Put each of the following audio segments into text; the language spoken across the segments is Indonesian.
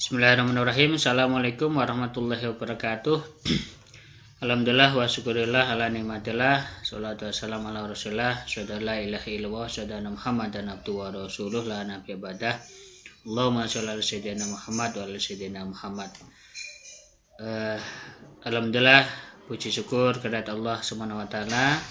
Bismillahirrahmanirrahim. Assalamualaikum warahmatullahi wabarakatuh. Alhamdulillah wa syukurillah ala nikmatillah. Sholatu wassalamu ala rasulillah. Syada la ilaha illallah. Syada Muhammadan abduhu wa rasuluh la nabiyya ba'dah. Allahumma sholli ala sayyidina Muhammad wa ala sayyidina Muhammad. Alhamdulillah, puji syukur kehadirat Allah Subhanahu wa taala,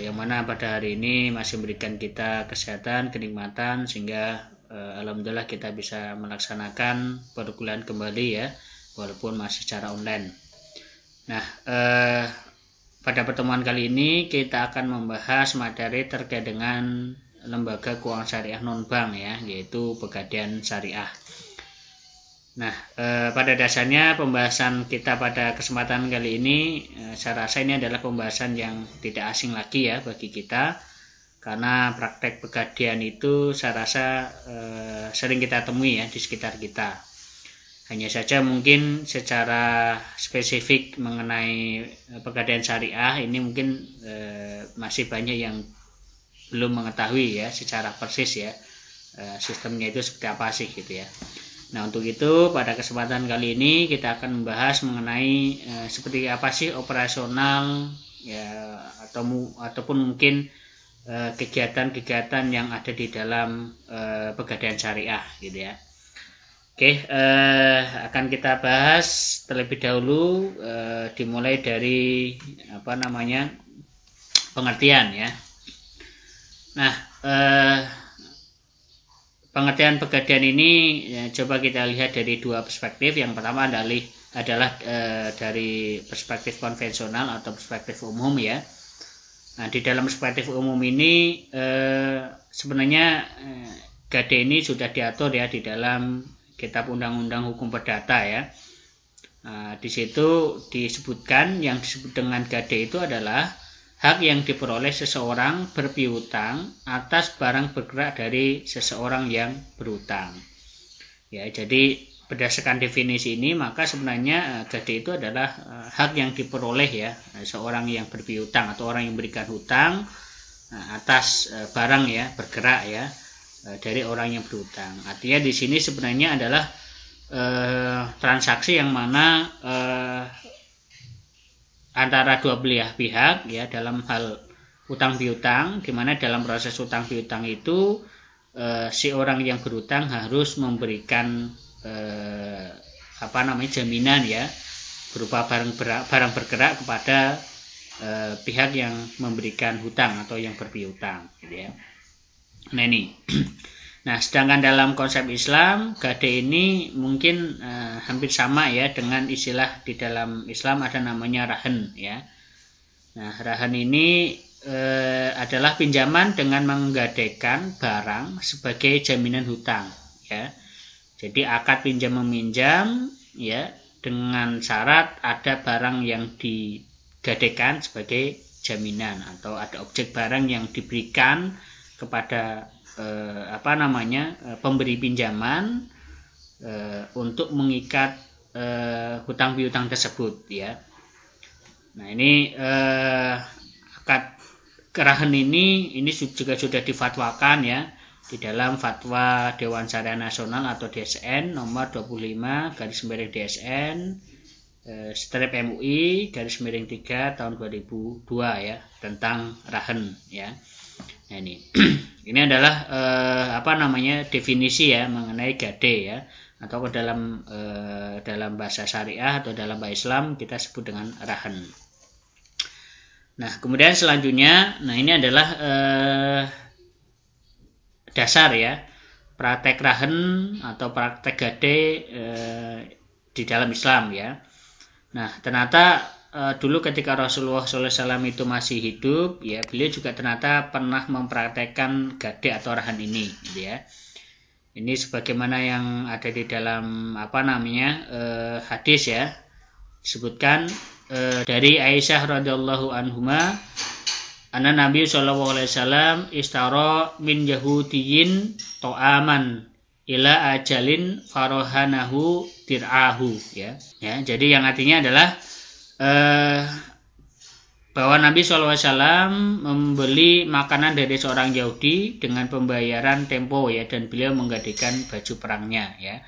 yang mana pada hari ini masih memberikan kita kesehatan, kenikmatan, sehingga alhamdulillah kita bisa melaksanakan perkuliahan kembali ya, walaupun masih secara online. Nah, pada pertemuan kali ini kita akan membahas materi terkait dengan lembaga keuangan syariah non-bank ya, yaitu Pegadaian Syariah. Nah, pada dasarnya pembahasan kita pada kesempatan kali ini, saya rasa ini adalah pembahasan yang tidak asing lagi ya bagi kita, karena praktek pegadaian itu saya rasa sering kita temui ya di sekitar kita. Hanya saja mungkin secara spesifik mengenai pegadaian syariah ini mungkin masih banyak yang belum mengetahui ya secara persis ya sistemnya itu seperti apa sih gitu ya. Nah, untuk itu pada kesempatan kali ini kita akan membahas mengenai seperti apa sih operasional ya, ataupun mungkin kegiatan-kegiatan yang ada di dalam pegadaian syariah gitu ya. Oke, akan kita bahas terlebih dahulu, dimulai dari pengertian ya. Nah, pengertian pegadaian ini ya, coba kita lihat dari dua perspektif. Yang pertama adalah dari perspektif konvensional atau perspektif umum ya. Nah, di dalam perspektif umum ini sebenarnya GADE ini sudah diatur ya di dalam Kitab Undang-Undang Hukum Perdata ya. Nah, di situ disebutkan yang disebut dengan GADE itu adalah hak yang diperoleh seseorang berpiutang atas barang bergerak dari seseorang yang berutang. Ya, jadi berdasarkan definisi ini maka sebenarnya GADE itu adalah hak yang diperoleh ya seorang yang berpiutang atau orang yang memberikan hutang atas barang ya bergerak ya dari orang yang berhutang. Artinya di sini sebenarnya adalah transaksi yang mana antara dua belah pihak ya dalam hal hutang piutang, di mana dalam proses hutang piutang itu si orang yang berhutang harus memberikan jaminan ya berupa barang bergerak kepada pihak yang memberikan hutang atau yang berpiutang gitu ya. Nah ini, nah sedangkan dalam konsep Islam GADE ini mungkin hampir sama ya dengan istilah di dalam Islam ada namanya rahan ya. Nah rahan ini adalah pinjaman dengan menggadaikan barang sebagai jaminan hutang ya. Jadi akad pinjam meminjam ya dengan syarat ada barang yang digadaikan sebagai jaminan atau ada objek barang yang diberikan kepada pemberi pinjaman untuk mengikat hutang piutang tersebut ya. Nah ini akad kerahan ini juga sudah difatwakan ya di dalam Fatwa Dewan Syariah Nasional atau DSN nomor 25/DSN /MUI /3 tahun 2002 ya tentang rahan ya. Nah ini adalah definisi ya mengenai GADE ya, atau dalam bahasa syariah atau dalam bahasa Islam kita sebut dengan rahan. Nah kemudian selanjutnya, nah ini adalah dasar ya praktek rahan atau praktek GADE di dalam Islam ya. Nah ternyata dulu ketika Rasulullah SAW itu masih hidup ya, beliau juga ternyata pernah mempraktekkan GADE atau rahan ini gitu ya. Ini sebagaimana yang ada di dalam hadis ya, disebutkan dari Aisyah radhiyallahu anhuma anna Nabi sallallahu alaihi wasallam istara min yahudiyin to'aman ila ajalin farohanahu dir'ahu ya. Jadi yang artinya adalah bahwa Nabi SAW membeli makanan dari seorang Yahudi dengan pembayaran tempo ya, dan beliau menggadaikan baju perangnya ya.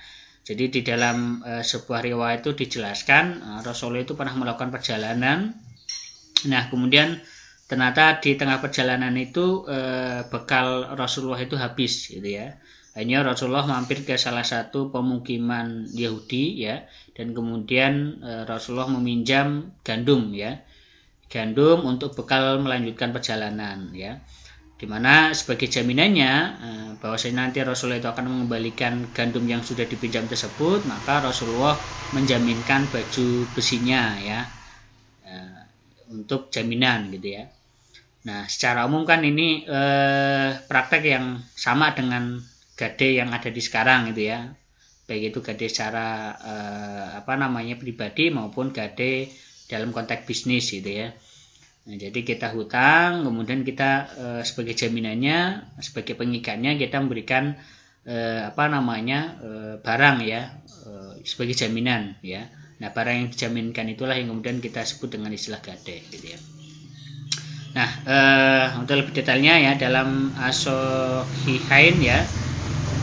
Jadi di dalam sebuah riwayat itu dijelaskan Rasulullah itu pernah melakukan perjalanan. Nah, kemudian ternyata di tengah perjalanan itu bekal Rasulullah itu habis gitu ya. Hanya Rasulullah mampir ke salah satu pemukiman Yahudi ya, dan kemudian Rasulullah meminjam gandum ya. Gandum untuk bekal melanjutkan perjalanan ya. Dimana sebagai jaminannya bahwasanya nanti Rasulullah itu akan mengembalikan gandum yang sudah dipinjam tersebut, maka Rasulullah menjaminkan baju besinya ya untuk jaminan gitu ya. Nah, secara umum kan ini praktek yang sama dengan gade yang ada di sekarang gitu ya, baik itu gade secara pribadi maupun gade dalam konteks bisnis gitu ya. Nah, jadi kita hutang, kemudian kita sebagai jaminannya, sebagai pengikatnya kita memberikan barang ya sebagai jaminan ya. Nah, barang yang dijaminkan itulah yang kemudian kita sebut dengan istilah gade gitu ya. Nah, untuk lebih detailnya ya dalam As-Sahihain ya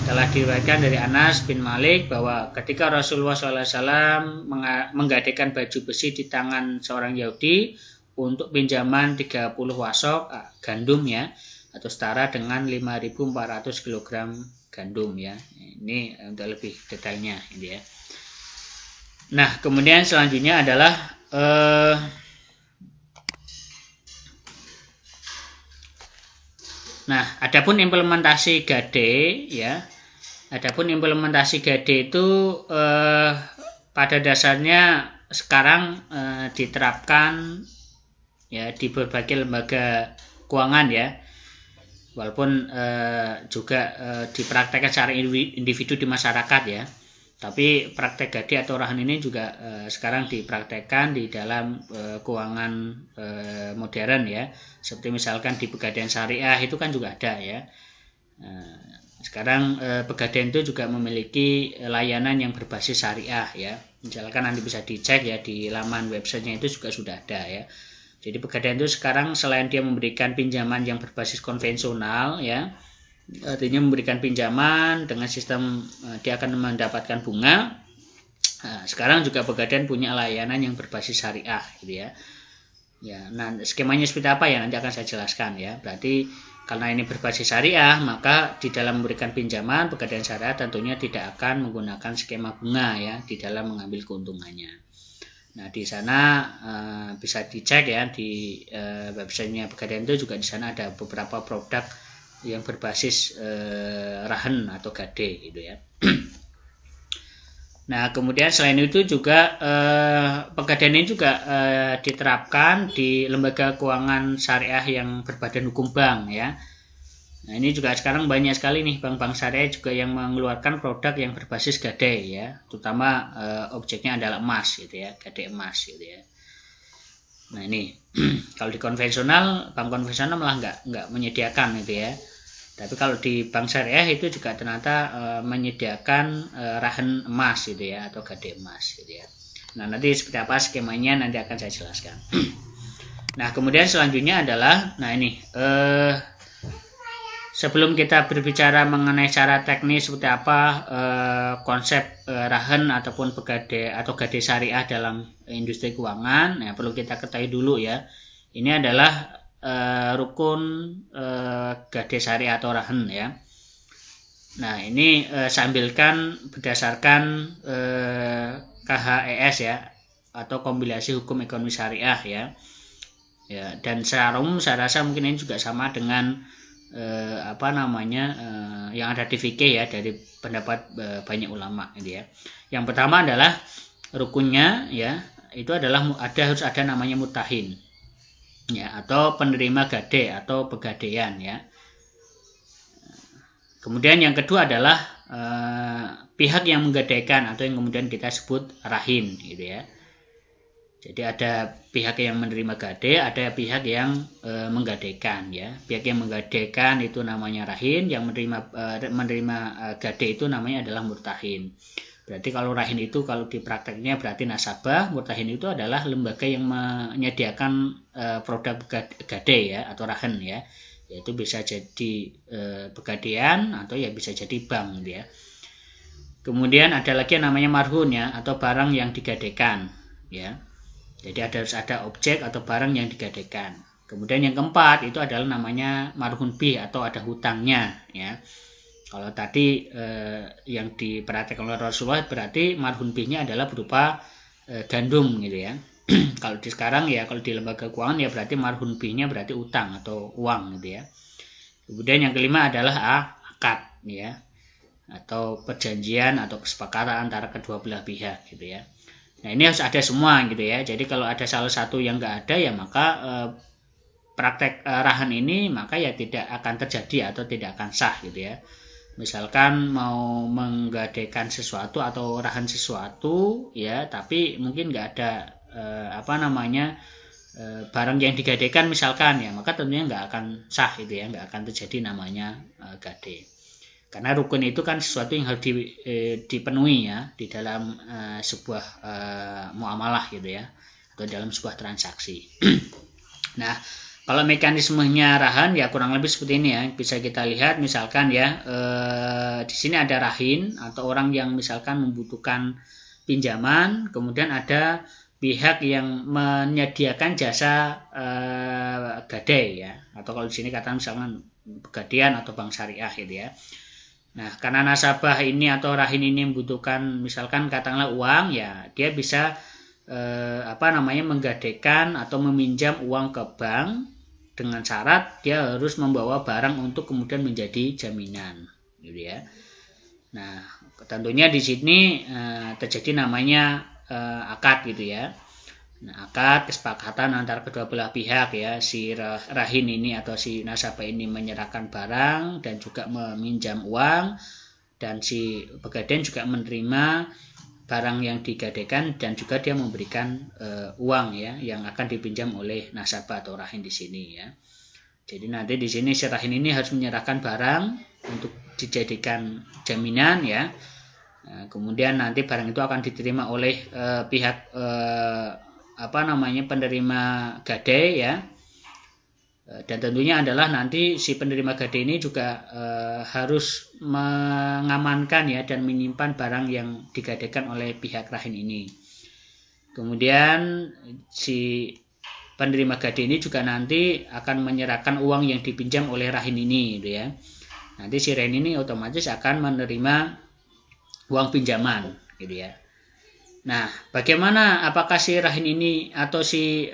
telah diriwayatkan dari Anas bin Malik bahwa ketika Rasulullah SAW menggadaikan baju besi di tangan seorang Yahudi untuk pinjaman 30 wasok gandum ya, atau setara dengan 5.400 kg gandum ya. Ini untuk lebih detailnya ini ya. Nah, kemudian selanjutnya adalah adapun implementasi gade ya. Adapun implementasi gade itu pada dasarnya sekarang diterapkan ya di berbagai lembaga keuangan ya, walaupun juga dipraktekkan secara individu di masyarakat ya, tapi praktek gade atau rahan ini juga sekarang dipraktekkan di dalam keuangan modern ya, seperti misalkan di Pegadaian Syariah itu kan juga ada ya. Sekarang Pegadaian itu juga memiliki layanan yang berbasis syariah ya, misalkan nanti bisa dicek ya di laman websitenya itu juga sudah ada ya. Jadi Pegadaian itu sekarang selain dia memberikan pinjaman yang berbasis konvensional ya, artinya memberikan pinjaman dengan sistem dia akan mendapatkan bunga. Nah, sekarang juga Pegadaian punya layanan yang berbasis syariah gitu ya. Ya, nah skemanya seperti apa ya nanti akan saya jelaskan ya. Berarti karena ini berbasis syariah, maka di dalam memberikan pinjaman Pegadaian Syariah tentunya tidak akan menggunakan skema bunga ya di dalam mengambil keuntungannya. Nah, di sana bisa dicek ya di websitenya Pegadaian itu juga di sana ada beberapa produk yang berbasis rahan atau gade gitu ya. Nah, kemudian selain itu juga Pegadaian ini juga diterapkan di lembaga keuangan syariah yang berbadan hukum bank ya. Nah, ini juga sekarang banyak sekali nih bank-bank syariah juga yang mengeluarkan produk yang berbasis gade ya, terutama objeknya adalah emas gitu ya, gade emas gitu ya. Nah, ini kalau di konvensional, bank konvensional malah nggak menyediakan gitu ya. Tapi kalau di bank syariah itu juga ternyata menyediakan rahan emas gitu ya, atau gade emas gitu ya. Nah, nanti seperti apa skemanya nanti akan saya jelaskan. Nah, kemudian selanjutnya adalah sebelum kita berbicara mengenai cara teknis seperti apa konsep rahan ataupun pegade atau gade syariah dalam industri keuangan, ya perlu kita ketahui dulu ya. Ini adalah rukun gade syariah atau rahan ya. Nah, ini saya ambilkan berdasarkan KHES ya, atau kompilasi hukum ekonomi syariah ya. Ya, dan secara umum saya rasa mungkin ini juga sama dengan yang ada di fikih ya, dari pendapat banyak ulama gitu ya. Yang pertama adalah rukunnya ya, itu adalah harus ada namanya mutahin ya, atau penerima gade atau pegadaian ya. Kemudian yang kedua adalah pihak yang menggadaikan atau yang kemudian kita sebut rahin gitu ya. Jadi ada pihak yang menerima gade, ada pihak yang menggadaikan ya. Pihak yang menggadaikan itu namanya rahin, yang menerima gade itu namanya adalah murtahin. Berarti kalau rahin itu kalau di prakteknya berarti nasabah, murtahin itu adalah lembaga yang menyediakan produk gade ya, atau rahan ya. Yaitu bisa jadi pegadaian atau ya bisa jadi bank ya. Kemudian ada lagi yang namanya marhun ya, atau barang yang digadaikan ya. Jadi harus ada objek atau barang yang digadaikan. Kemudian yang keempat itu adalah namanya marhun bih atau ada hutangnya ya. Kalau tadi yang diperhatikan oleh Rasulullah berarti marhun bihnya adalah berupa gandum gitu ya. Kalau di sekarang ya, kalau di lembaga keuangan ya berarti marhun bihnya berarti utang atau uang gitu ya. Kemudian yang kelima adalah akad ya, atau perjanjian atau kesepakatan antara kedua belah pihak gitu ya. Nah ini harus ada semua gitu ya. Jadi kalau ada salah satu yang nggak ada ya maka praktek rahan ini maka ya tidak akan terjadi atau tidak akan sah gitu ya. Misalkan mau menggadaikan sesuatu atau rahan sesuatu ya, tapi mungkin nggak ada barang yang digadaikan misalkan ya, maka tentunya nggak akan sah gitu ya, nggak akan terjadi namanya gade. Karena rukun itu kan sesuatu yang harus dipenuhi ya di dalam sebuah muamalah gitu ya, atau dalam sebuah transaksi. Nah, kalau mekanismenya rahan ya kurang lebih seperti ini ya. Bisa kita lihat misalkan ya di sini ada rahin atau orang yang misalkan membutuhkan pinjaman, kemudian ada pihak yang menyediakan jasa gadai ya. Atau kalau di sini katakan misalkan Pegadaian atau bank syariah gitu ya. Nah, karena nasabah ini atau rahin ini membutuhkan misalkan katakanlah uang ya, dia bisa menggadaikan atau meminjam uang ke bank dengan syarat dia harus membawa barang untuk kemudian menjadi jaminan gitu ya. Nah, tentunya di sini terjadi namanya akad gitu ya. Nah, akad kesepakatan antara kedua belah pihak ya, si rahin ini atau si nasabah ini menyerahkan barang dan juga meminjam uang, dan si pegadaian juga menerima barang yang digadaikan dan juga dia memberikan uang ya yang akan dipinjam oleh nasabah atau rahin di sini ya. Jadi nanti di sini si rahin ini harus menyerahkan barang untuk dijadikan jaminan ya. Nah, kemudian nanti barang itu akan diterima oleh pihak penerima gadai ya. Dan tentunya adalah nanti si penerima gadai ini juga harus mengamankan ya dan menyimpan barang yang digadaikan oleh pihak rahin ini. Kemudian si penerima gadai ini juga nanti akan menyerahkan uang yang dipinjam oleh rahin ini gitu ya. Nanti si rahin ini otomatis akan menerima uang pinjaman gitu ya. Nah, bagaimana apakah si rahin ini atau si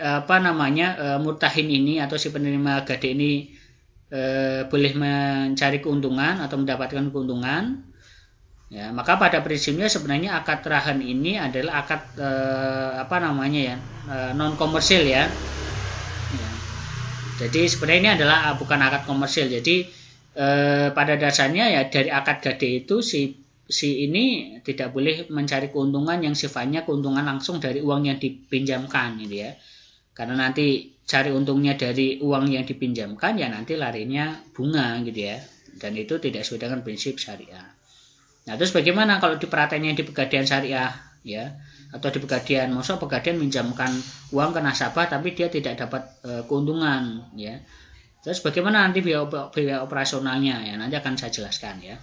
murtahin ini atau si penerima gadai ini boleh mencari keuntungan atau mendapatkan keuntungan? Ya, maka pada prinsipnya sebenarnya akad rahan ini adalah akad non komersil ya. Ya. Jadi sebenarnya ini adalah bukan akad komersil. Jadi pada dasarnya ya dari akad gadai itu si ini tidak boleh mencari keuntungan yang sifatnya keuntungan langsung dari uang yang dipinjamkan gitu ya. Karena nanti cari untungnya dari uang yang dipinjamkan ya nanti larinya bunga gitu ya. Dan itu tidak sesuai dengan prinsip syariah. Nah, terus bagaimana kalau diprakteknya di pegadaian syariah ya, atau di pegadaian, maksudnya pegadaian minjamkan uang ke nasabah tapi dia tidak dapat keuntungan ya. Terus bagaimana nanti biaya operasionalnya ya, nanti akan saya jelaskan ya.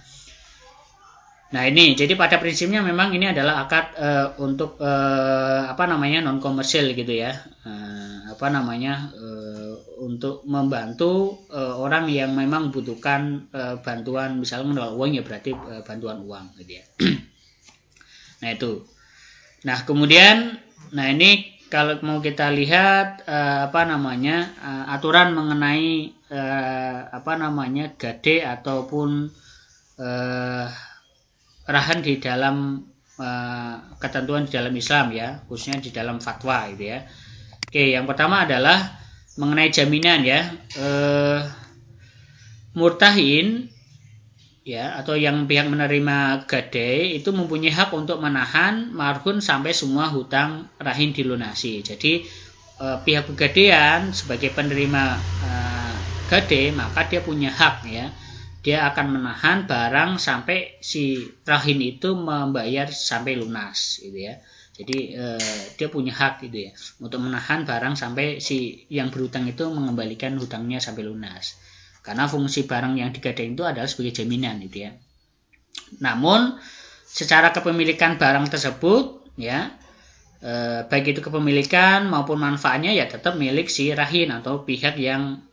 Nah ini, jadi pada prinsipnya memang ini adalah akad untuk non komersil gitu ya, untuk membantu orang yang memang membutuhkan bantuan, misalnya menolak uang ya berarti bantuan uang gitu ya. Nah itu, nah kemudian, nah ini kalau mau kita lihat aturan mengenai gade ataupun rahan di dalam ketentuan di dalam Islam ya, khususnya di dalam fatwa gitu ya. Oke, yang pertama adalah mengenai jaminan ya. Murtahin ya, atau yang pihak menerima gadai itu mempunyai hak untuk menahan marhun sampai semua hutang rahin dilunasi. Jadi pihak pegadaian sebagai penerima gadai maka dia punya hak ya. Dia akan menahan barang sampai si rahin itu membayar sampai lunas gitu ya. Jadi dia punya hak gitu ya untuk menahan barang sampai si yang berhutang itu mengembalikan hutangnya sampai lunas. Karena fungsi barang yang digadai itu adalah sebagai jaminan gitu ya. Namun secara kepemilikan barang tersebut ya, baik itu kepemilikan maupun manfaatnya ya tetap milik si rahin atau pihak yang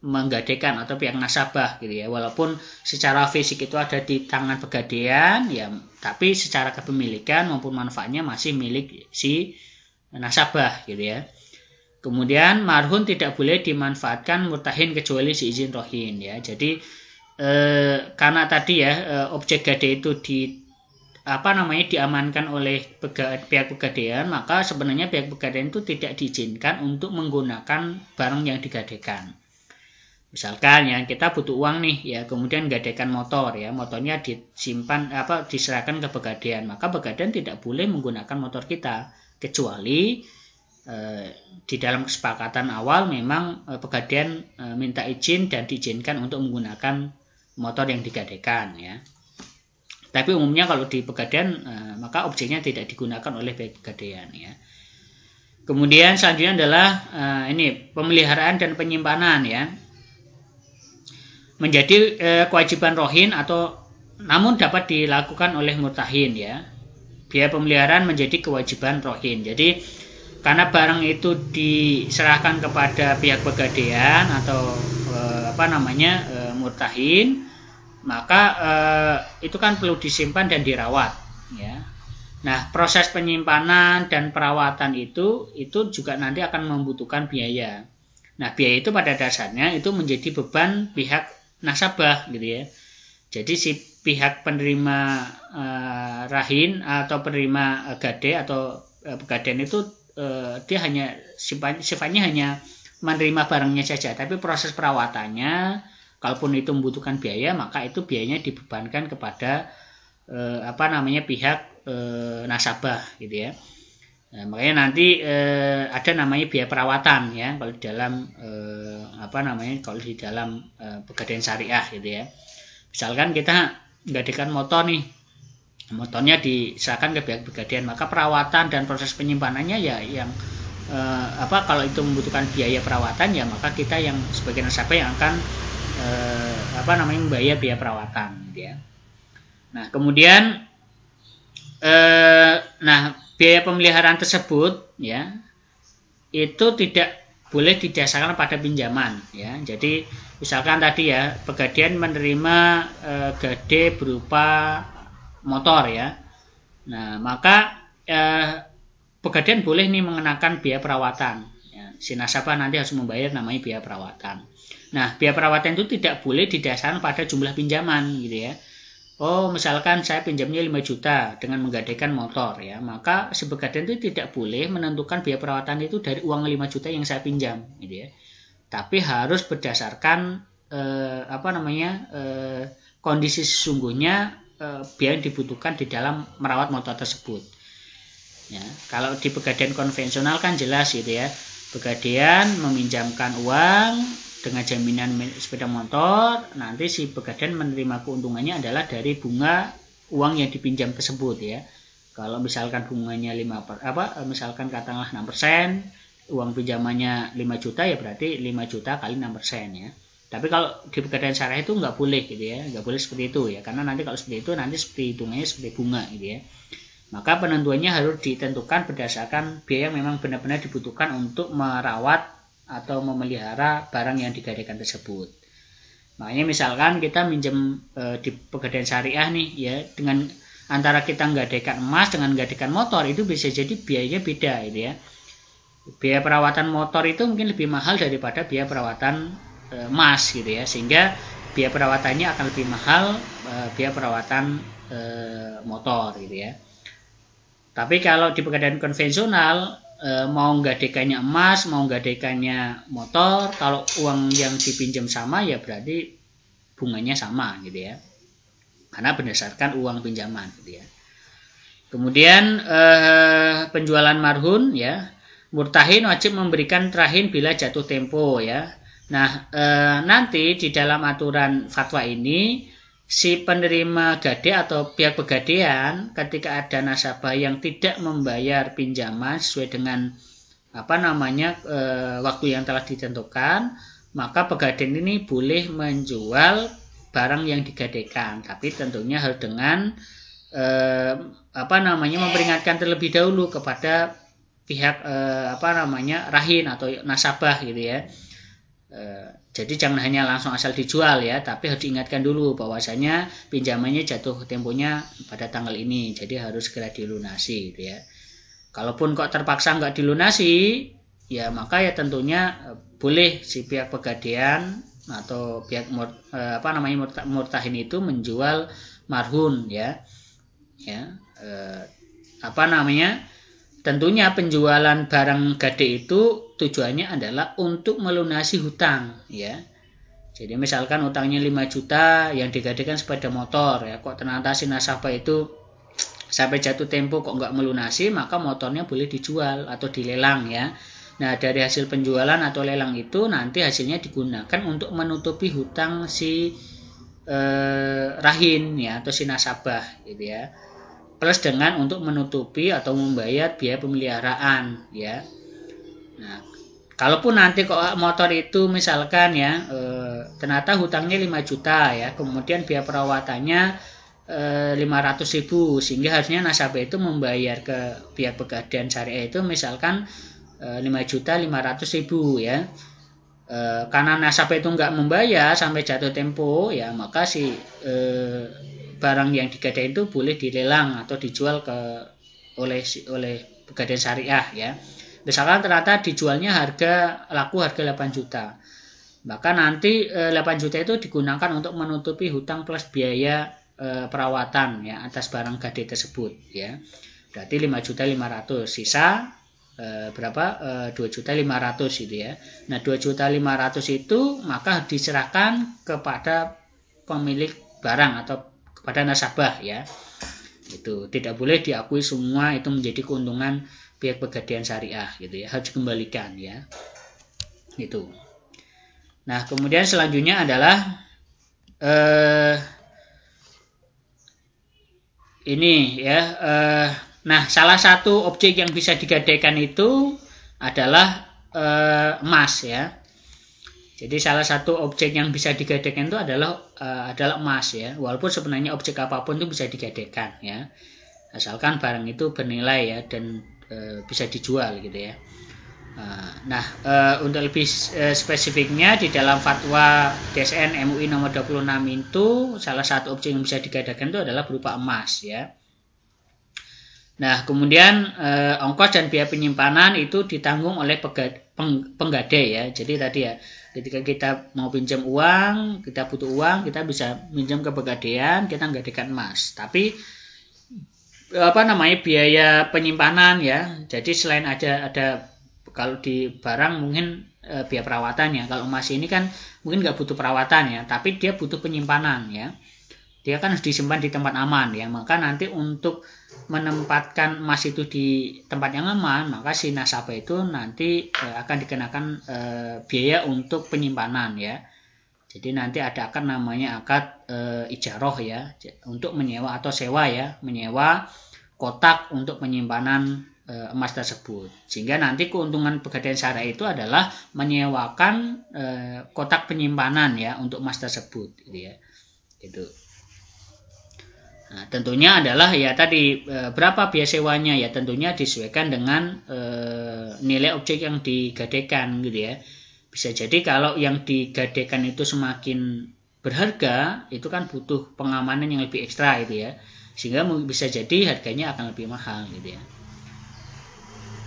menggadaikan atau pihak nasabah gitu ya. Walaupun secara fisik itu ada di tangan pegadaian ya, tapi secara kepemilikan maupun manfaatnya masih milik si nasabah gitu ya. Kemudian marhun tidak boleh dimanfaatkan murtahin kecuali seizin rohin ya. Jadi karena tadi ya objek gadai itu diamankan oleh pihak pegadaian, maka sebenarnya pihak pegadaian itu tidak diizinkan untuk menggunakan barang yang digadaikan. Misalkan ya kita butuh uang nih ya, kemudian gadaikan motor ya, motornya diserahkan ke pegadaian, maka pegadaian tidak boleh menggunakan motor kita kecuali di dalam kesepakatan awal memang pegadaian minta izin dan diizinkan untuk menggunakan motor yang digadaikan ya. Tapi umumnya kalau di pegadaian maka objeknya tidak digunakan oleh pegadaian ya. Kemudian selanjutnya adalah ini pemeliharaan dan penyimpanan ya. Menjadi kewajiban rohin atau namun dapat dilakukan oleh murtahin ya. Biaya pemeliharaan menjadi kewajiban rohin. Jadi karena barang itu diserahkan kepada pihak pegadaian atau murtahin, maka itu kan perlu disimpan dan dirawat ya. Nah, proses penyimpanan dan perawatan itu juga nanti akan membutuhkan biaya. Nah, biaya itu pada dasarnya itu menjadi beban pihak nasabah gitu ya. Jadi si pihak penerima rahin atau penerima gadai atau pegadaian itu dia hanya sifatnya hanya menerima barangnya saja, tapi proses perawatannya kalaupun itu membutuhkan biaya, maka itu biayanya dibebankan kepada pihak nasabah gitu ya. Nah, makanya nanti ada namanya biaya perawatan ya kalau di dalam pegadaian syariah gitu ya. Misalkan kita menggadaikan motor nih, motornya diserahkan ke pihak pegadaian, maka perawatan dan proses penyimpanannya ya yang kalau itu membutuhkan biaya perawatan ya maka kita yang sebagai nasabah yang akan membayar biaya perawatan gitu ya. Nah, kemudian biaya pemeliharaan tersebut ya itu tidak boleh didasarkan pada pinjaman ya. Jadi misalkan tadi ya pegadaian menerima gadai berupa motor ya. Nah, maka pegadaian boleh nih mengenakan biaya perawatan ya. Si nasabah nanti harus membayar namanya biaya perawatan. Nah, biaya perawatan itu tidak boleh didasarkan pada jumlah pinjaman gitu ya. Oh, misalkan saya pinjamnya 5 juta dengan menggadaikan motor ya, maka si pegadaian itu tidak boleh menentukan biaya perawatan itu dari uang 5 juta yang saya pinjam gitu ya. Tapi harus berdasarkan kondisi sesungguhnya biaya yang dibutuhkan di dalam merawat motor tersebut. Ya, kalau di pegadaian konvensional kan jelas gitu ya. Pegadaian meminjamkan uang dengan jaminan sepeda motor, nanti si pegadaian menerima keuntungannya adalah dari bunga uang yang dipinjam tersebut ya. Kalau misalkan bunganya misalkan katakanlah 6%, uang pinjamannya 5 juta ya berarti 5 juta kali 6% ya. Tapi kalau di pegadaian syariah itu nggak boleh gitu ya, nggak boleh seperti itu ya, karena nanti kalau seperti itu nanti seperti hitungannya seperti bunga gitu ya. Maka penentuannya harus ditentukan berdasarkan biaya yang memang benar-benar dibutuhkan untuk merawat atau memelihara barang yang digadaikan tersebut. Makanya misalkan kita minjem di pegadaian syariah nih ya, dengan antara kita menggadaikan emas dengan menggadaikan motor itu bisa jadi biayanya beda gitu ya. Biaya perawatan motor itu mungkin lebih mahal daripada biaya perawatan emas gitu ya, sehingga biaya perawatannya akan lebih mahal biaya perawatan motor gitu ya. Tapi kalau di pegadaian konvensional mau nggadaikannya emas, mau nggadaikannya motor, kalau uang yang dipinjam sama ya berarti bunganya sama gitu ya, karena berdasarkan uang pinjaman gitu ya. Kemudian penjualan marhun ya, murtahin wajib memberikan rahin bila jatuh tempo ya. Nah nanti di dalam aturan fatwa ini si penerima gadai atau pihak pegadaian ketika ada nasabah yang tidak membayar pinjaman sesuai dengan waktu yang telah ditentukan, maka pegadaian ini boleh menjual barang yang digadaikan, tapi tentunya harus dengan memperingatkan terlebih dahulu kepada pihak rahin atau nasabah gitu ya. Jadi jangan hanya langsung asal dijual ya, tapi harus diingatkan dulu bahwasanya pinjamannya jatuh temponya pada tanggal ini, jadi harus segera dilunasi gitu ya. Kalaupun kok terpaksa nggak dilunasi, ya maka ya tentunya boleh si pihak pegadaian atau pihak murtahin itu menjual marhun ya. Tentunya penjualan barang gade itu tujuannya adalah untuk melunasi hutang ya. Jadi misalkan utangnya 5 juta yang digadekan sepeda motor ya, kok ternyata si nasabah itu sampai jatuh tempo kok nggak melunasi, maka motornya boleh dijual atau dilelang ya. Nah dari hasil penjualan atau lelang itu nanti hasilnya digunakan untuk menutupi hutang si rahin ya atau si nasabah gitu ya. Plus dengan untuk menutupi atau membayar biaya pemeliharaan ya. Nah, kalaupun nanti kok motor itu misalkan ya ternyata hutangnya 5 juta ya, kemudian biaya perawatannya 500.000, sehingga harusnya nasabah itu membayar ke pihak pegadaian syariah itu misalkan 5.500.000 ya. Karena nasabah itu nggak membayar sampai jatuh tempo ya, maka si barang yang digadai itu boleh dilelang atau dijual oleh pegadaian syariah ya. Misalkan ternyata dijualnya harga 8 juta. Maka nanti 8 juta itu digunakan untuk menutupi hutang plus biaya perawatan ya atas barang gade tersebut ya. Berarti 5.500.000, sisa berapa? 2.500.000 gitu ya. Nah, 2.500.000 itu maka diserahkan kepada pemilik barang atau kepada nasabah ya. Itu tidak boleh diakui semua itu menjadi keuntungan pihak pegadaian syariah gitu ya, harus dikembalikan ya. Itu. Nah, kemudian selanjutnya adalah ini ya. Nah, salah satu objek yang bisa digadaikan itu adalah emas ya. Jadi salah satu objek yang bisa digadaikan itu adalah emas ya. Walaupun sebenarnya objek apapun itu bisa digadaikan ya. Asalkan barang itu bernilai ya dan bisa dijual gitu ya. Nah, untuk lebih spesifiknya di dalam fatwa DSN MUI nomor 26 itu salah satu objek yang bisa digadaikan itu adalah berupa emas ya. Nah, kemudian ongkos dan biaya penyimpanan itu ditanggung oleh penggadai ya. Jadi tadi ya, ketika kita mau pinjam uang, kita butuh uang, kita bisa pinjam ke pegadaian, kita menggadaikan emas. Tapi biaya penyimpanan ya. Jadi selain ada kalau di barang mungkin biaya perawatan ya. Kalau emas ini kan mungkin nggak butuh perawatan ya, tapi dia butuh penyimpanan ya. Dia kan harus disimpan di tempat aman ya. Maka nanti untuk menempatkan emas itu di tempat yang aman, maka si nasabah itu nanti akan dikenakan biaya untuk penyimpanan ya. Jadi nanti ada namanya akad ijaroh ya, untuk menyewa atau sewa ya, menyewa kotak untuk penyimpanan emas tersebut. Sehingga nanti keuntungan pegadaian syariah itu adalah menyewakan kotak penyimpanan ya untuk emas tersebut gitu ya. Itu. Nah, tentunya adalah ya tadi berapa biaya sewanya ya, tentunya disesuaikan dengan nilai objek yang digadaikan gitu ya. Bisa jadi kalau yang digadaikan itu semakin berharga, itu kan butuh pengamanan yang lebih ekstra gitu ya. Sehingga bisa jadi harganya akan lebih mahal gitu ya.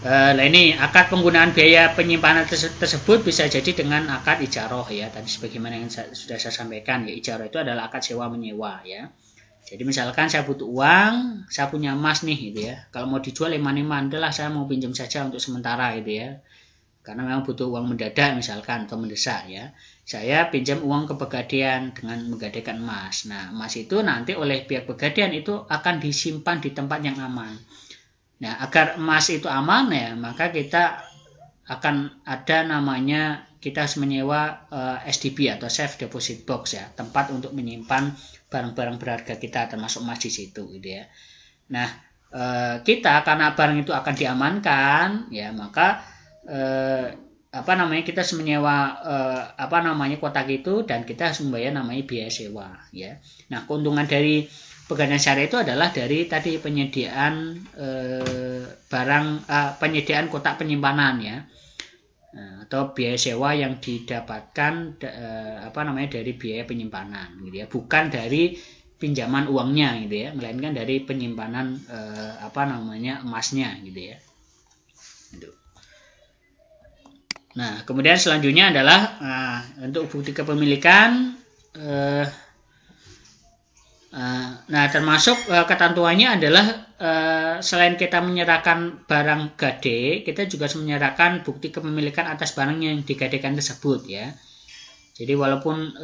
Nah ini akad penggunaan biaya penyimpanan tersebut bisa jadi dengan akad ijaroh ya. Tadi sebagaimana yang sudah saya sampaikan ya, ijaroh itu adalah akad sewa menyewa ya. Jadi misalkan saya butuh uang, saya punya emas nih gitu ya. Kalau mau dijual eman-eman, adalah saya mau pinjam saja untuk sementara gitu ya. Karena memang butuh uang mendadak misalkan atau mendesak ya. Saya pinjam uang ke pegadaian dengan menggadaikan emas. Nah, emas itu nanti oleh pihak pegadaian itu akan disimpan di tempat yang aman. Nah, agar emas itu aman ya, maka kita akan ada namanya, kita harus menyewa SDB atau Safe Deposit Box ya, tempat untuk menyimpan barang-barang berharga kita termasuk emas di situ gitu ya. Nah, kita karena barang itu akan diamankan ya, maka kita harus menyewa kotak itu dan kita harus membayar namanya biaya sewa ya. Nah, keuntungan dari pegadaian syariah itu adalah dari tadi penyediaan penyediaan kotak penyimpanan ya, atau biaya sewa yang didapatkan dari biaya penyimpanan gitu ya, bukan dari pinjaman uangnya gitu ya, melainkan dari penyimpanan emasnya gitu ya. Nah, kemudian selanjutnya adalah untuk bukti kepemilikan. Nah, termasuk ketentuannya adalah selain kita menyerahkan barang gade, kita juga harus menyerahkan bukti kepemilikan atas barang yang digadekan tersebut ya. Jadi walaupun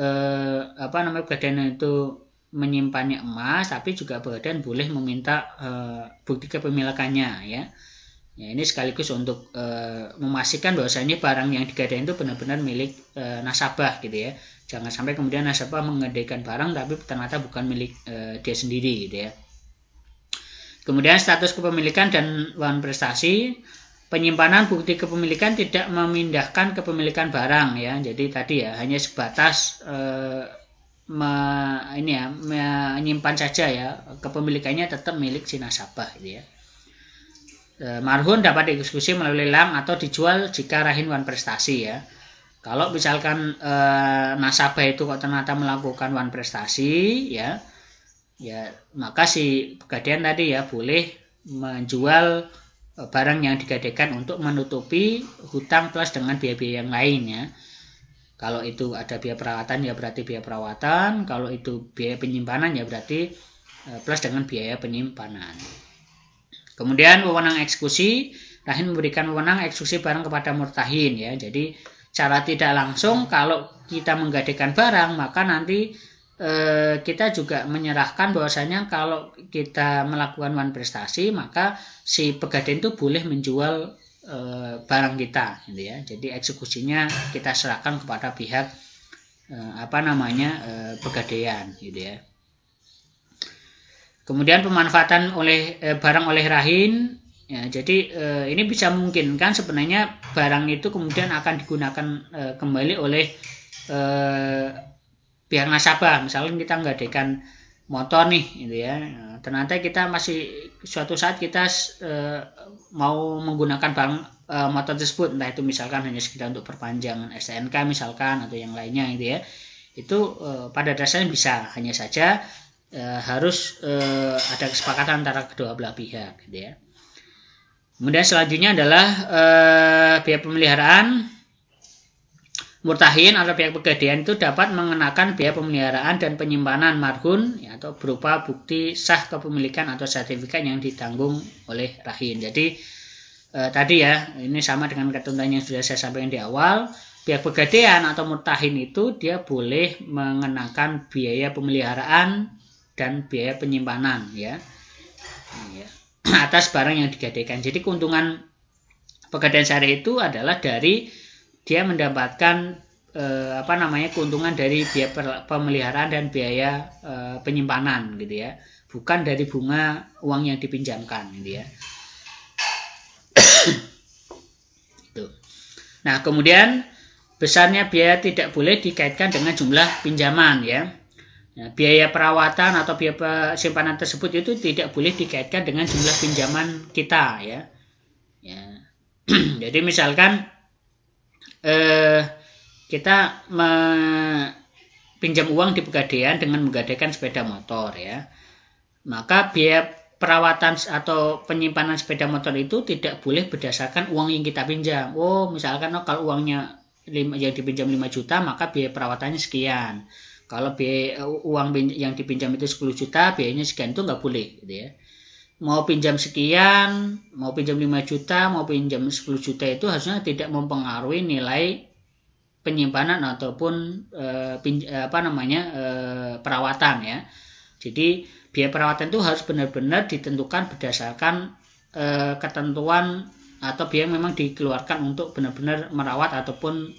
pegadaian itu menyimpannya emas, tapi juga pegadaian boleh meminta bukti kepemilikannya ya. Ya, ini sekaligus untuk memastikan bahwasanya barang yang digadaikan itu benar-benar milik nasabah gitu ya. Jangan sampai kemudian nasabah menggadaikan barang tapi ternyata bukan milik dia sendiri gitu ya. Kemudian status kepemilikan dan wan prestasi. Penyimpanan bukti kepemilikan tidak memindahkan kepemilikan barang ya. Jadi tadi ya hanya sebatas menyimpan saja ya. Kepemilikannya tetap milik si nasabah gitu ya. Marhun dapat dieksekusi melalui lelang atau dijual jika rahin wan prestasi ya. Kalau misalkan nasabah itu kok ternyata melakukan wan prestasi ya, maka si pegadaian tadi ya boleh menjual barang yang digadaikan untuk menutupi hutang plus dengan biaya-biaya yang lain ya. Kalau itu ada biaya perawatan ya berarti biaya perawatan, kalau itu biaya penyimpanan ya berarti plus dengan biaya penyimpanan. Kemudian wewenang eksekusi, rahin memberikan wewenang eksekusi barang kepada murtahin ya. Jadi cara tidak langsung kalau kita menggadaikan barang maka nanti kita juga menyerahkan bahwasanya kalau kita melakukan wan prestasi maka si pegadaian itu boleh menjual barang kita gitu ya. Jadi eksekusinya kita serahkan kepada pihak pegadaian gitu ya. Kemudian pemanfaatan barang oleh rahin ya, jadi ini bisa memungkinkan sebenarnya barang itu kemudian akan digunakan kembali oleh pihak nasabah. Misalnya kita menggadaikan motor nih gitu ya, ternyata kita masih suatu saat kita mau menggunakan barang motor tersebut, entah itu misalkan hanya sekedar untuk perpanjangan STNK misalkan atau yang lainnya gitu ya, itu pada dasarnya bisa, hanya saja harus ada kesepakatan antara kedua belah pihak gitu ya. Kemudian selanjutnya adalah biaya pemeliharaan. Murtahin atau pihak pegadaian itu dapat mengenakan biaya pemeliharaan dan penyimpanan marhun ya, atau berupa bukti sah kepemilikan atau sertifikat yang ditanggung oleh rahin. Jadi tadi ya, ini sama dengan ketentuan yang sudah saya sampaikan di awal. Pihak pegadaian atau murtahin itu dia boleh mengenakan biaya pemeliharaan dan biaya penyimpanan ya atas barang yang digadaikan. Jadi keuntungan pegadaian syariah itu adalah dari dia mendapatkan keuntungan dari biaya pemeliharaan dan biaya penyimpanan gitu ya, bukan dari bunga uang yang dipinjamkan gitu ya. Nah, kemudian besarnya biaya tidak boleh dikaitkan dengan jumlah pinjaman ya. Nah, biaya perawatan atau biaya simpanan tersebut itu tidak boleh dikaitkan dengan jumlah pinjaman kita ya. Jadi misalkan kita pinjam uang di pegadaian dengan menggadaikan sepeda motor ya, maka biaya perawatan atau penyimpanan sepeda motor itu tidak boleh berdasarkan uang yang kita pinjam. Misalkan kalau uangnya yang dipinjam 5 juta maka biaya perawatannya sekian. Kalau biaya uang yang dipinjam itu 10 juta, biayanya sekian, itu nggak boleh gitu ya. Mau pinjam sekian, mau pinjam 5 juta, mau pinjam 10 juta itu harusnya tidak mempengaruhi nilai penyimpanan ataupun perawatan ya. Jadi biaya perawatan itu harus benar-benar ditentukan berdasarkan ketentuan atau biaya memang dikeluarkan untuk benar-benar merawat ataupun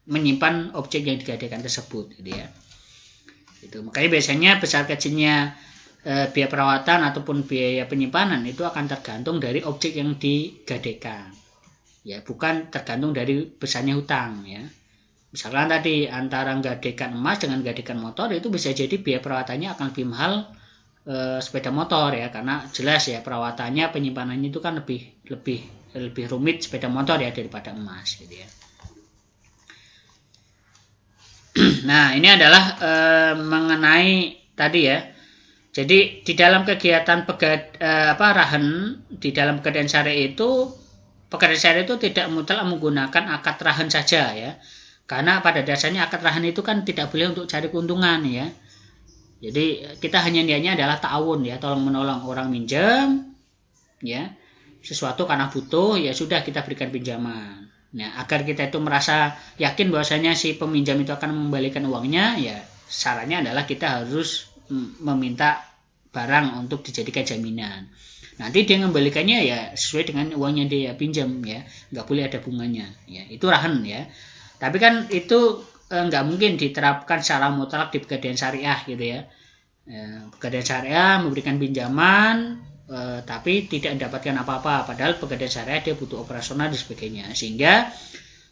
menyimpan objek yang digadaikan tersebut gitu ya. Makanya biasanya besar kecilnya biaya perawatan ataupun biaya penyimpanan itu akan tergantung dari objek yang digadaikan ya, bukan tergantung dari besarnya hutang ya. Misalkan tadi antara nggadekan emas dengan nggadekan motor itu bisa jadi biaya perawatannya akan lebih mahal sepeda motor ya, karena jelas ya perawatannya, penyimpanannya itu kan lebih rumit sepeda motor ya daripada emas gitu ya. Nah, ini adalah mengenai tadi ya. Jadi di dalam kegiatan rahan di dalam pegadaian syariah itu, pegadaian syariah itu tidak mutlak menggunakan akad rahan saja ya. Karena pada dasarnya akad rahan itu kan tidak boleh untuk cari keuntungan ya. Jadi kita hanya niatnya adalah ta'awun ya, tolong menolong orang minjem ya sesuatu karena butuh, ya sudah kita berikan pinjaman. Nah, agar kita itu merasa yakin bahwasanya si peminjam itu akan mengembalikan uangnya, ya sarannya adalah kita harus meminta barang untuk dijadikan jaminan. Nanti dia mengembalikannya ya sesuai dengan uangnya dia pinjam ya, nggak boleh ada bunganya ya, itu rahan ya. Tapi kan itu nggak mungkin diterapkan secara mutlak di pegadaian syariah gitu ya. Pegadaian syariah memberikan pinjaman tapi tidak mendapatkan apa-apa, padahal pegadaian syariah dia butuh operasional dan sebagainya. Sehingga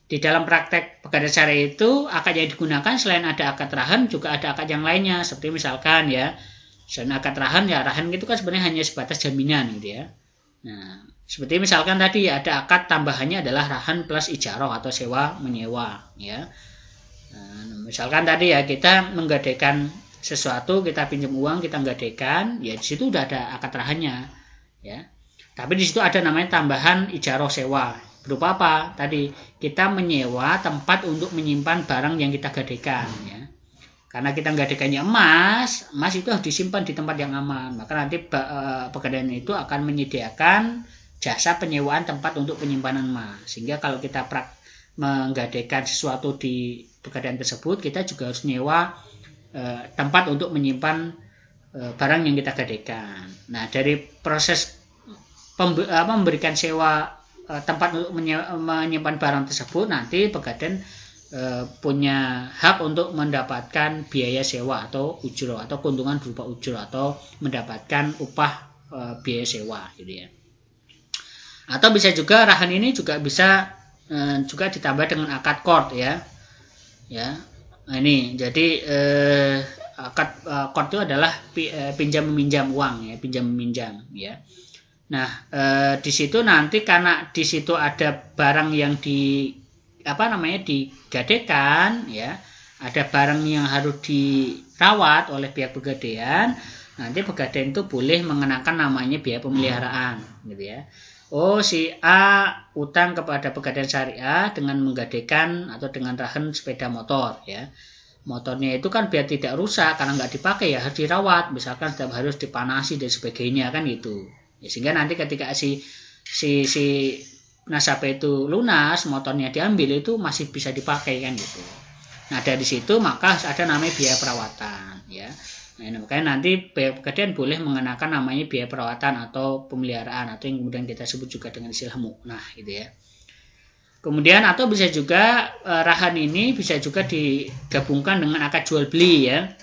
di dalam praktek pegadaian syariah itu akad yang digunakan selain ada akad rahan juga ada akad yang lainnya, seperti misalkan ya selain akad rahan ya, rahan itu kan sebenarnya hanya sebatas jaminan gitu ya. Nah, seperti misalkan tadi ada akad tambahannya adalah rahan plus ijarah atau sewa menyewa ya. Nah, misalkan tadi ya kita menggadaikan sesuatu, kita pinjam uang, kita nggadaikan, ya di situ udah ada akad rahannya ya. Tapi di situ ada namanya tambahan ijarah sewa. Berupa apa? Tadi kita menyewa tempat untuk menyimpan barang yang kita gadaikan ya. Karena kita nggadaikannya emas itu harus disimpan di tempat yang aman. Maka nanti pegadaian itu akan menyediakan jasa penyewaan tempat untuk penyimpanan emas. Sehingga kalau kita menggadaikan sesuatu di pegadaian tersebut, kita juga harus nyewa tempat untuk menyimpan barang yang kita gadaikan. Nah, dari proses memberikan sewa tempat untuk menyimpan barang tersebut, nanti pegadaian punya hak untuk mendapatkan biaya sewa atau ujroh atau keuntungan berupa ujroh atau mendapatkan upah biaya sewa gitu ya. Atau bisa juga rahan ini juga bisa juga ditambah dengan akad qard ya. Nah, ini jadi akad qard itu adalah pinjam meminjam uang ya, pinjam meminjam ya. Nah, di situ nanti karena di situ ada barang yang digadaikan ya, ada barang yang harus dirawat oleh pihak pegadaian, nanti pegadaian itu boleh mengenakan namanya biaya pemeliharaan gitu ya. Oh, si A utang kepada pegadaian syariah dengan menggadaikan atau dengan rahan sepeda motor ya. Motornya itu kan biar tidak rusak karena nggak dipakai ya harus dirawat, misalkan setiap hari harus dipanasi dan sebagainya kan gitu. Ya, sehingga nanti ketika si nasabah itu lunas, motornya diambil itu masih bisa dipakai kan gitu. Nah, dari situ maka ada namanya biaya perawatan ya. Nah, makanya nanti pegadaian boleh mengenakan namanya biaya perawatan atau pemeliharaan atau yang kemudian kita sebut juga dengan istilah mu'nah gitu ya. Kemudian atau bisa juga rahan ini bisa juga digabungkan dengan akad jual beli ya.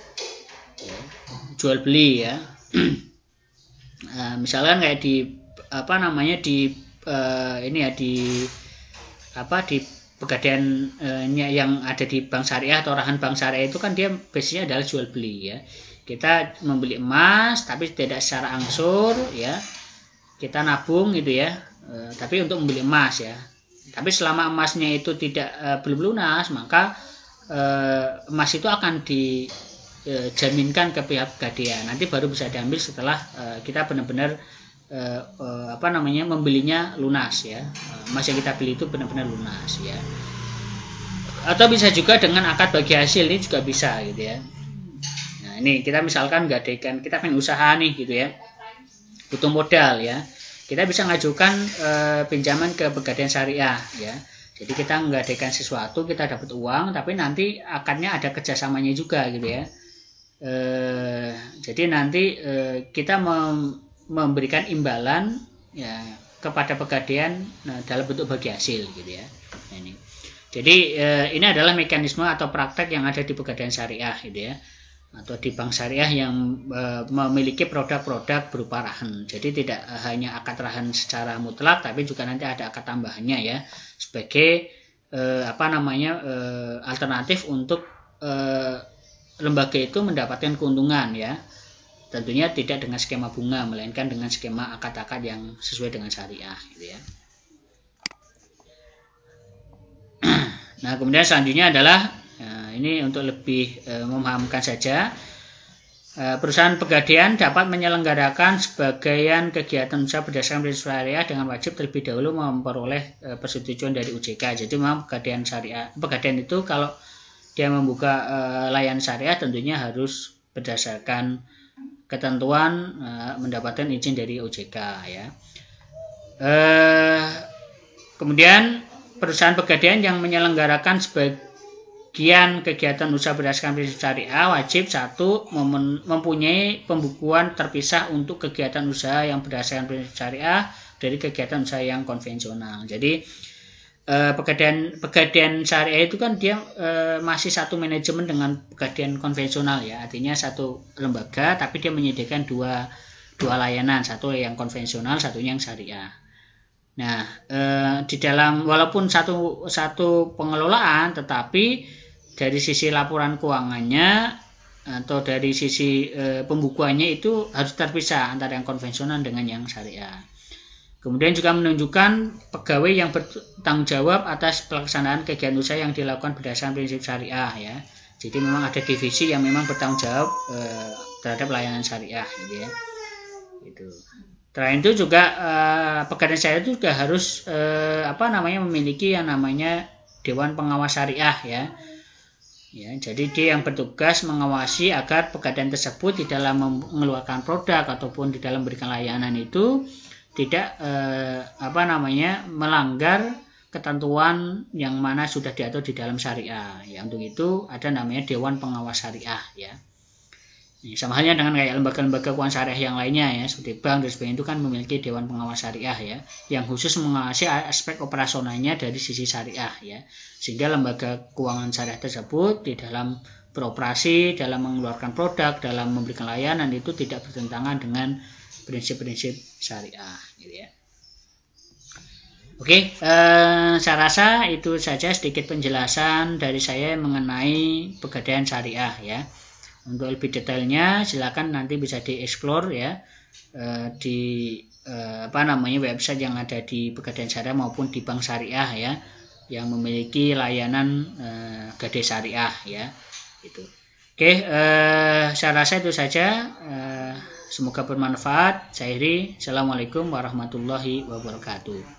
Jual beli ya. Misalkan kayak di pegadaian yang ada di bank syariah atau rahan bank syariah itu kan dia biasanya adalah jual beli ya. Kita membeli emas tapi tidak secara angsur ya, kita nabung gitu ya, tapi untuk membeli emas ya. Tapi selama emasnya itu belum lunas, maka emas itu akan dijaminkan ke pihak pegadaian. Nanti baru bisa diambil setelah kita benar-benar membelinya lunas ya. Emas yang kita beli itu benar-benar lunas ya. Atau bisa juga dengan akad bagi hasil, ini juga bisa gitu ya. Nah, ini kita misalkan gadaikan, kita pengen usaha nih gitu ya, butuh modal ya, kita bisa ngajukan pinjaman ke pegadaian syariah ya. Jadi kita menggadaikan sesuatu, kita dapat uang, tapi nanti akadnya ada kerjasamanya juga gitu ya. Jadi nanti kita memberikan imbalan ya kepada pegadaian dalam bentuk bagi hasil gitu ya. Nah, ini. Jadi ini adalah mekanisme atau praktek yang ada di pegadaian syariah gitu ya, atau di bank syariah yang memiliki produk-produk berupa rahan. Jadi tidak hanya akad rahan secara mutlak, tapi juga nanti ada akad tambahannya ya, sebagai alternatif untuk lembaga itu mendapatkan keuntungan ya. Tentunya tidak dengan skema bunga, melainkan dengan skema akad-akad yang sesuai dengan syariah gitu ya. Nah, kemudian selanjutnya adalah ini untuk lebih memahamkan saja. Perusahaan pegadaian dapat menyelenggarakan sebagian kegiatan usaha berdasarkan prinsip syariah dengan wajib terlebih dahulu memperoleh persetujuan dari OJK. Jadi memang pegadaian itu kalau dia membuka layanan syariah tentunya harus berdasarkan ketentuan mendapatkan izin dari OJK ya. Kemudian perusahaan pegadaian yang menyelenggarakan sebagian kegiatan usaha berdasarkan prinsip syariah wajib satu mempunyai pembukuan terpisah untuk kegiatan usaha yang berdasarkan prinsip syariah dari kegiatan usaha yang konvensional. Jadi pegadaian syariah itu kan dia masih satu manajemen dengan pegadaian konvensional ya, artinya satu lembaga tapi dia menyediakan dua layanan, satu yang konvensional, satunya yang syariah. Nah, di dalam walaupun satu pengelolaan, tetapi dari sisi laporan keuangannya atau dari sisi pembukuannya itu harus terpisah antara yang konvensional dengan yang syariah. Kemudian juga menunjukkan pegawai yang bertanggung jawab atas pelaksanaan kegiatan usaha yang dilakukan berdasarkan prinsip syariah ya. Jadi memang ada divisi yang memang bertanggung jawab terhadap layanan syariah gitu ya. Gitu. Selain itu juga pegadaian syariah itu juga harus memiliki yang namanya Dewan Pengawas Syariah ya. Ya, jadi dia yang bertugas mengawasi agar pegadaian tersebut di dalam mengeluarkan produk ataupun di dalam memberikan layanan itu tidak melanggar ketentuan yang mana sudah diatur di dalam syariah. Ya, untuk itu ada namanya Dewan Pengawas Syariah ya. Ini sama halnya dengan kayak lembaga-lembaga keuangan syariah yang lainnya ya, seperti bank dan sebagainya itu kan memiliki Dewan Pengawas Syariah ya, yang khusus mengawasi aspek operasionalnya dari sisi syariah ya, sehingga lembaga keuangan syariah tersebut di dalam beroperasi, dalam mengeluarkan produk, dalam memberikan layanan itu tidak bertentangan dengan prinsip-prinsip syariah gitu ya. Oke, saya rasa itu saja sedikit penjelasan dari saya mengenai pegadaian syariah ya. Untuk lebih detailnya silakan nanti bisa dieksplor ya di website yang ada di Pegadaian Syariah maupun di Bank Syariah ya, yang memiliki layanan gadai syariah ya itu. Oke, saya rasa itu saja. Semoga bermanfaat. Saya Heri. Assalamualaikum warahmatullahi wabarakatuh.